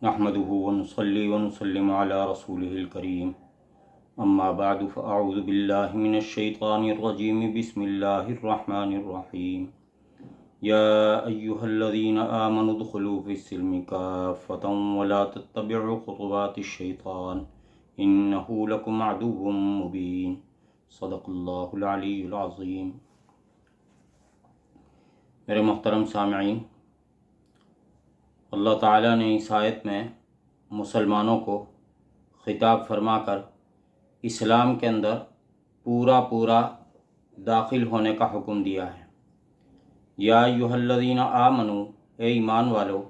نحمده ونصلي ونسلم على رسوله الكريم اما بعد فاعوذ بالله من الشيطان الرجيم بسم الله الرحمن الرحيم يا ايها الذين آمنوا ادخلوا في السلم كافة ولا تتبعوا خطوات الشيطان انه لكم عدو مبين صدق الله العلي العظيم۔ میرے محترم سامعین، اللہ تعالیٰ نے اس آیت میں مسلمانوں کو خطاب فرما کر اسلام کے اندر پورا داخل ہونے کا حکم دیا ہے۔ یا ایھا الذین آمنوا، اے ایمان والو،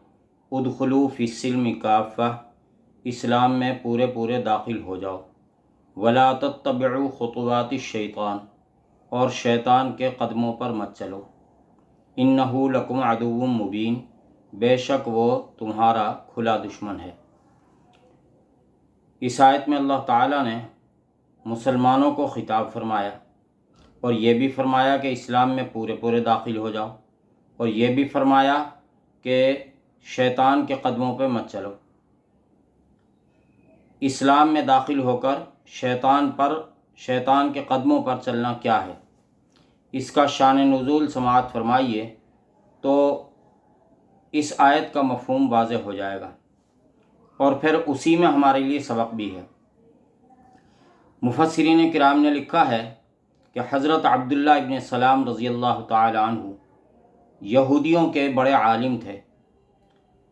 ادخلوا فی السلم کافہ، اسلام میں پورے داخل ہو جاؤ۔ ولا تتبعوا خطوات الشیطان، اور شیطان کے قدموں پر مت چلو۔ انہ لکم عدو مبین، بے شک وہ تمہارا کھلا دشمن ہے۔ اس آیت میں اللہ تعالیٰ نے مسلمانوں کو خطاب فرمایا اور یہ بھی فرمایا کہ اسلام میں پورے داخل ہو جاؤ، اور یہ بھی فرمایا کہ شیطان کے قدموں پہ مت چلو۔ اسلام میں داخل ہو کر شیطان کے قدموں پر چلنا کیا ہے، اس کا شان نزول سماعت فرمائیے تو اس آیت کا مفہوم واضح ہو جائے گا، اور پھر اسی میں ہمارے لیے سبق بھی ہے۔ مفسرین کرام نے لکھا ہے کہ حضرت عبداللہ ابن سلام رضی اللہ تعالی عنہ یہودیوں کے بڑے عالم تھے،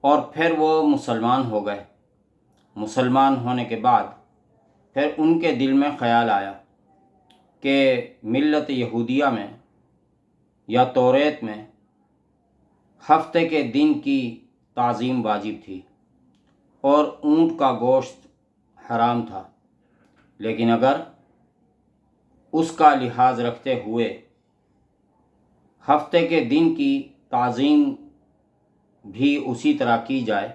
اور پھر وہ مسلمان ہو گئے۔ مسلمان ہونے کے بعد پھر ان کے دل میں خیال آیا کہ ملت یہودیہ میں یا توریت میں ہفتے کے دن کی تعظیم واجب تھی اور اونٹ کا گوشت حرام تھا، لیکن اگر اس کا لحاظ رکھتے ہوئے ہفتے کے دن کی تعظیم بھی اسی طرح کی جائے،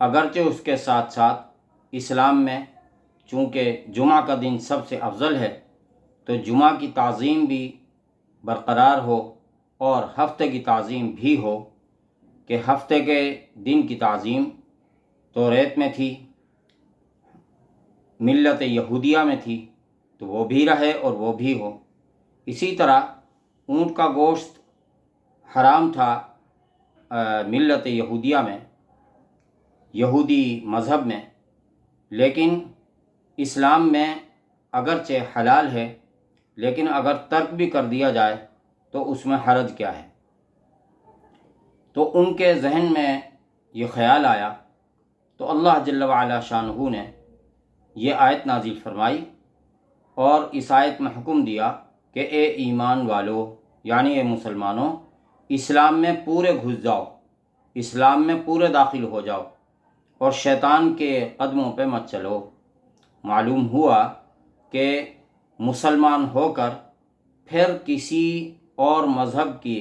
اگرچہ اس کے ساتھ ساتھ اسلام میں چونکہ جمعہ کا دن سب سے افضل ہے، تو جمعہ کی تعظیم بھی برقرار ہو اور ہفتے کی تعظیم بھی ہو، کہ ہفتے کے دن کی تعظیم توریت میں تھی، ملت یہودیہ میں تھی، تو وہ بھی رہے اور وہ بھی ہو۔ اسی طرح اونٹ کا گوشت حرام تھا ملت یہودیہ میں، یہودی مذہب میں، لیکن اسلام میں اگرچہ حلال ہے، لیکن اگر ترک بھی کر دیا جائے تو اس میں حرج کیا ہے۔ تو ان کے ذہن میں یہ خیال آیا، تو اللہ جل وعلا شانہ نے یہ آیت نازل فرمائی اور اس آیت میں حکم دیا کہ اے ایمان والو، یعنی اے مسلمانوں، اسلام میں پورے گھس جاؤ، اسلام میں پورے داخل ہو جاؤ، اور شیطان کے قدموں پہ مت چلو۔ معلوم ہوا کہ مسلمان ہو کر پھر کسی اور مذہب کی،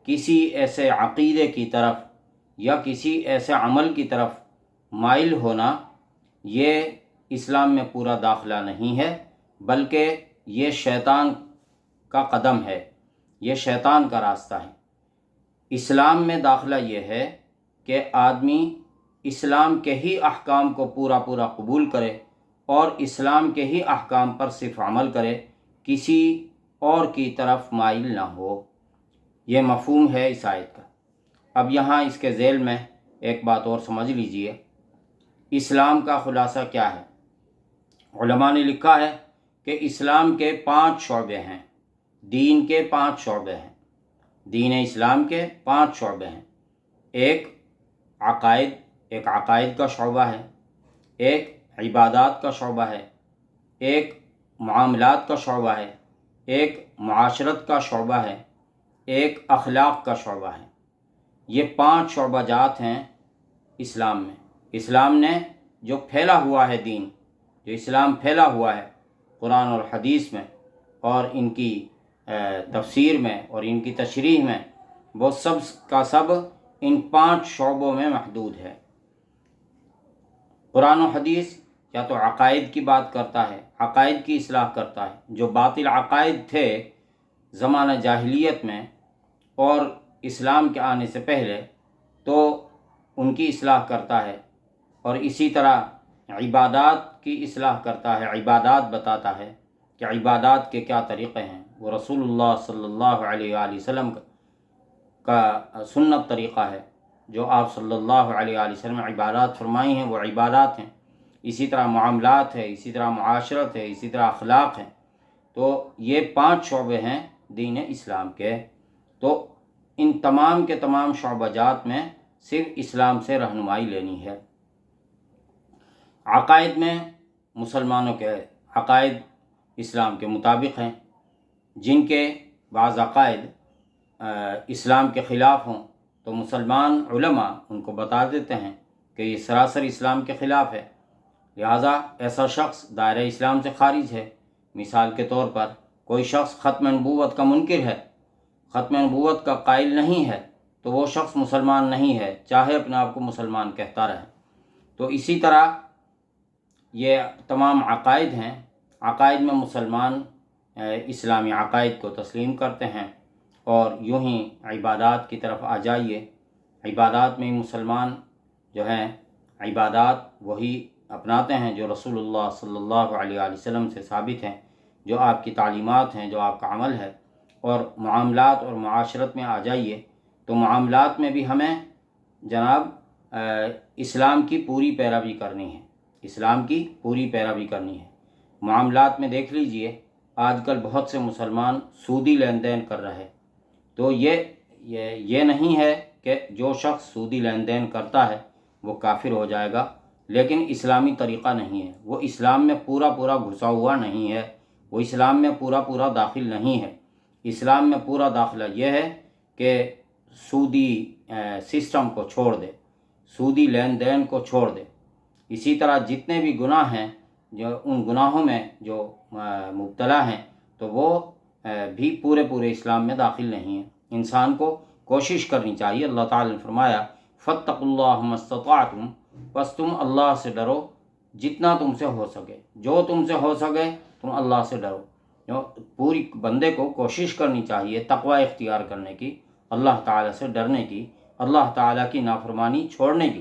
کسی ایسے عقیدے کی طرف یا کسی ایسے عمل کی طرف مائل ہونا، یہ اسلام میں پورا داخلہ نہیں ہے، بلکہ یہ شیطان کا قدم ہے، یہ شیطان کا راستہ ہے۔ اسلام میں داخلہ یہ ہے کہ آدمی اسلام کے ہی احکام کو پورا قبول کرے اور اسلام کے ہی احکام پر صرف عمل کرے، کسی اور کی طرف مائل نہ ہو۔ یہ مفہوم ہے اس آیت کا۔ اب یہاں اس کے ذیل میں ایک بات اور سمجھ لیجئے، اسلام کا خلاصہ کیا ہے؟ علماء نے لکھا ہے کہ اسلام کے 5 شعبے ہیں، دین کے 5 شعبے ہیں، دین اسلام کے 5 شعبے ہیں۔ ایک عقائد کا شعبہ ہے، ایک عبادات کا شعبہ ہے، ایک معاملات کا شعبہ ہے، ایک معاشرت کا شعبہ ہے، ایک اخلاق کا شعبہ ہے۔ یہ 5 شعبہ جات ہیں اسلام میں۔ اسلام نے جو پھیلا ہوا ہے دین، جو اسلام پھیلا ہوا ہے قرآن اور حدیث میں اور ان کی تفسیر میں اور ان کی تشریح میں، وہ سب کا سب ان 5 شعبوں میں محدود ہے۔ قرآن و حدیث یا تو عقائد کی بات کرتا ہے، عقائد کی اصلاح کرتا ہے، جو باطل عقائد تھے زمانہ جاہلیت میں اور اسلام کے آنے سے پہلے، تو ان کی اصلاح کرتا ہے۔ اور اسی طرح عبادات کی اصلاح کرتا ہے، عبادات بتاتا ہے کہ عبادات کے کیا طریقے ہیں۔ وہ رسول اللہ صلی اللہ علیہ وآلہ وسلم کا سنت طریقہ ہے، جو آپ صلی اللہ علیہ وآلہ وسلم عبادات فرمائی ہیں وہ عبادات ہیں۔ اسی طرح معاملات ہے، اسی طرح معاشرت ہے، اسی طرح اخلاق ہے۔ تو یہ 5 شعبے ہیں دین اسلام کے۔ تو ان تمام کے تمام شعبہ جات میں صرف اسلام سے رہنمائی لینی ہے۔ عقائد میں مسلمانوں کے عقائد اسلام کے مطابق ہیں، جن کے بعض عقائد اسلام کے خلاف ہوں تو مسلمان علماء ان کو بتا دیتے ہیں کہ یہ سراسر اسلام کے خلاف ہے، لہٰذا ایسا شخص دائرہ اسلام سے خارج ہے۔ مثال کے طور پر کوئی شخص ختم نبوت کا منکر ہے، ختم نبوت کا قائل نہیں ہے، تو وہ شخص مسلمان نہیں ہے، چاہے اپنے آپ کو مسلمان کہتا رہے۔ تو اسی طرح یہ تمام عقائد ہیں۔ عقائد میں مسلمان اسلامی عقائد کو تسلیم کرتے ہیں، اور یوں ہی عبادات کی طرف آ جائیے۔ عبادات میں مسلمان جو ہیں عبادات وہی اپناتے ہیں جو رسول اللہ صلی اللہ علیہ وآلہ وسلم سے ثابت ہیں، جو آپ کی تعلیمات ہیں، جو آپ کا عمل ہے۔ اور معاملات اور معاشرت میں آ جائیے تو معاملات میں بھی ہمیں جناب اسلام کی پوری پیروی کرنی ہے، اسلام کی پوری پیروی کرنی ہے۔ معاملات میں دیکھ لیجئے آج کل بہت سے مسلمان سودی لین دین کر رہے، تو یہ نہیں ہے کہ جو شخص سودی لین دین کرتا ہے وہ کافر ہو جائے گا، لیکن اسلامی طریقہ نہیں ہے، وہ اسلام میں پورا گھسا ہوا نہیں ہے، وہ اسلام میں پورا داخل نہیں ہے۔ اسلام میں پورا داخلہ یہ ہے کہ سودی سسٹم کو چھوڑ دے، سودی لین دین کو چھوڑ دے۔ اسی طرح جتنے بھی گناہ ہیں، جو ان گناہوں میں جو مبتلا ہیں، تو وہ بھی پورے اسلام میں داخل نہیں ہیں۔ انسان کو کوشش کرنی چاہیے۔ اللہ تعالی نے فرمایا فاتقوا اللہ ما استطعتم، بس تم اللہ سے ڈرو جتنا تم سے ہو سکے، جو تم سے ہو سکے تم اللہ سے ڈرو۔ پوری بندے کو کوشش کرنی چاہیے تقوی اختیار کرنے کی، اللہ تعالیٰ سے ڈرنے کی، اللہ تعالیٰ کی نافرمانی چھوڑنے کی۔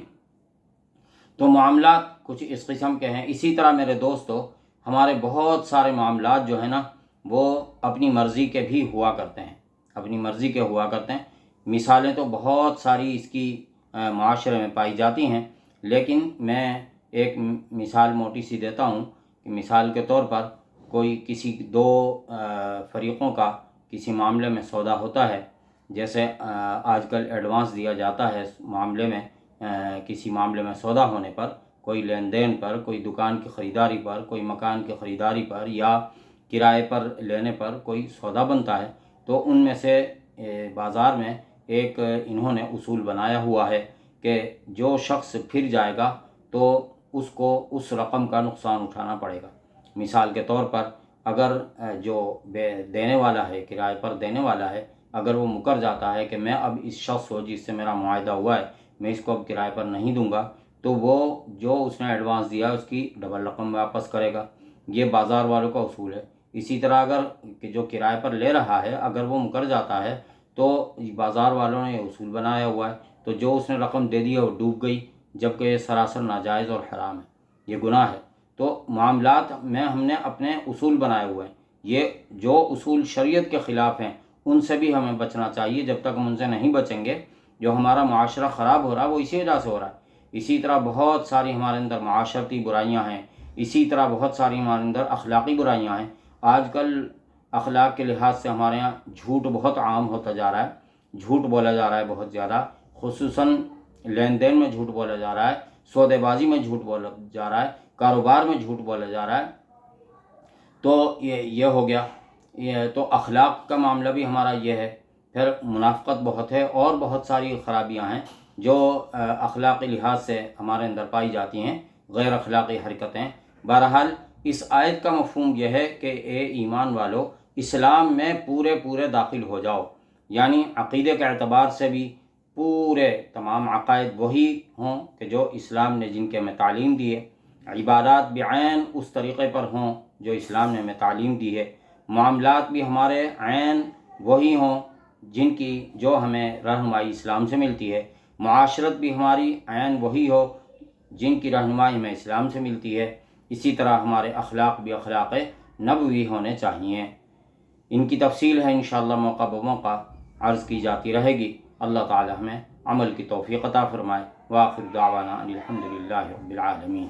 تو معاملات کچھ اس قسم کے ہیں۔ اسی طرح میرے دوستو، ہمارے بہت سارے معاملات جو ہیں نا، وہ اپنی مرضی کے بھی ہوا کرتے ہیں، اپنی مرضی کے ہوا کرتے ہیں۔ مثالیں تو بہت ساری اس کی معاشرے میں پائی جاتی ہیں، لیکن میں ایک مثال موٹی سی دیتا ہوں کہ مثال کے طور پر کوئی کسی 2 فریقوں کا کسی معاملے میں سودا ہوتا ہے، جیسے آج کل ایڈوانس دیا جاتا ہے معاملے میں، کسی معاملے میں سودا ہونے پر، کوئی لین دین پر، کوئی دکان کی خریداری پر، کوئی مکان کی خریداری پر، یا کرائے پر لینے پر کوئی سودا بنتا ہے، تو ان میں سے بازار میں ایک انہوں نے اصول بنایا ہوا ہے کہ جو شخص پھر جائے گا تو اس کو اس رقم کا نقصان اٹھانا پڑے گا۔ مثال کے طور پر اگر جو دینے والا ہے، کرائے پر دینے والا ہے، اگر وہ مکر جاتا ہے کہ میں اب اس شخص کو جس سے میرا معاہدہ ہوا ہے میں اس کو اب کرائے پر نہیں دوں گا، تو وہ جو اس نے ایڈوانس دیا اس کی ڈبل رقم واپس کرے گا۔ یہ بازار والوں کا اصول ہے۔ اسی طرح اگر جو کرائے پر لے رہا ہے اگر وہ مکر جاتا ہے تو بازار والوں نے یہ اصول بنایا ہوا ہے، تو جو اس نے رقم دے دی وہ ڈوب گئی، جبکہ یہ سراسر ناجائز اور حرام ہے، یہ گناہ ہے۔ تو معاملات میں ہم نے اپنے اصول بنائے ہوئے ہیں، یہ جو اصول شریعت کے خلاف ہیں ان سے بھی ہمیں بچنا چاہیے۔ جب تک ہم ان سے نہیں بچیں گے، جو ہمارا معاشرہ خراب ہو رہا ہے وہ اسی وجہ سے ہو رہا ہے۔ اسی طرح بہت ساری ہمارے اندر معاشرتی برائیاں ہیں، اسی طرح بہت ساری ہمارے اندر اخلاقی برائیاں ہیں۔ آج کل اخلاق کے لحاظ سے ہمارے ہاں جھوٹ بہت عام ہوتا جا رہا ہے، جھوٹ بولا جا رہا ہے بہت زیادہ، خصوصاً لین دین میں جھوٹ بولا جا رہا ہے، سودے بازی میں جھوٹ بولا جا رہا ہے، کاروبار میں جھوٹ بولا جا رہا ہے۔ تو یہ ہو گیا۔ یہ تو اخلاق کا معاملہ بھی ہمارا یہ ہے۔ پھر منافقت بہت ہے، اور بہت ساری خرابیاں ہیں جو اخلاقی لحاظ سے ہمارے اندر پائی جاتی ہیں، غیر اخلاقی حرکتیں۔ بہرحال اس آیت کا مفہوم یہ ہے کہ اے ایمان والو، اسلام میں پورے داخل ہو جاؤ، یعنی عقیدے کے اعتبار سے بھی پورے تمام عقائد وہی ہوں کہ جو اسلام نے جن کے ہمیں تعلیم دی ہے، عبادات بعین اس طریقے پر ہوں جو اسلام نے ہمیں تعلیم دی ہے، معاملات بھی ہمارے عین وہی ہوں جن کی جو ہمیں رہنمائی اسلام سے ملتی ہے، معاشرت بھی ہماری عین وہی ہو جن کی رہنمائی ہمیں اسلام سے ملتی ہے، اسی طرح ہمارے اخلاق بھی اخلاق نبوی ہونے چاہیے۔ ان کی تفصیل ہے انشاءاللہ موقع بموقع عرض کی جاتی رہے گی۔ اللہ تعالی ہمیں عمل کی توفیق عطا فرمائے۔ وآخر دعوانا ان الحمد للہ رب العالمین۔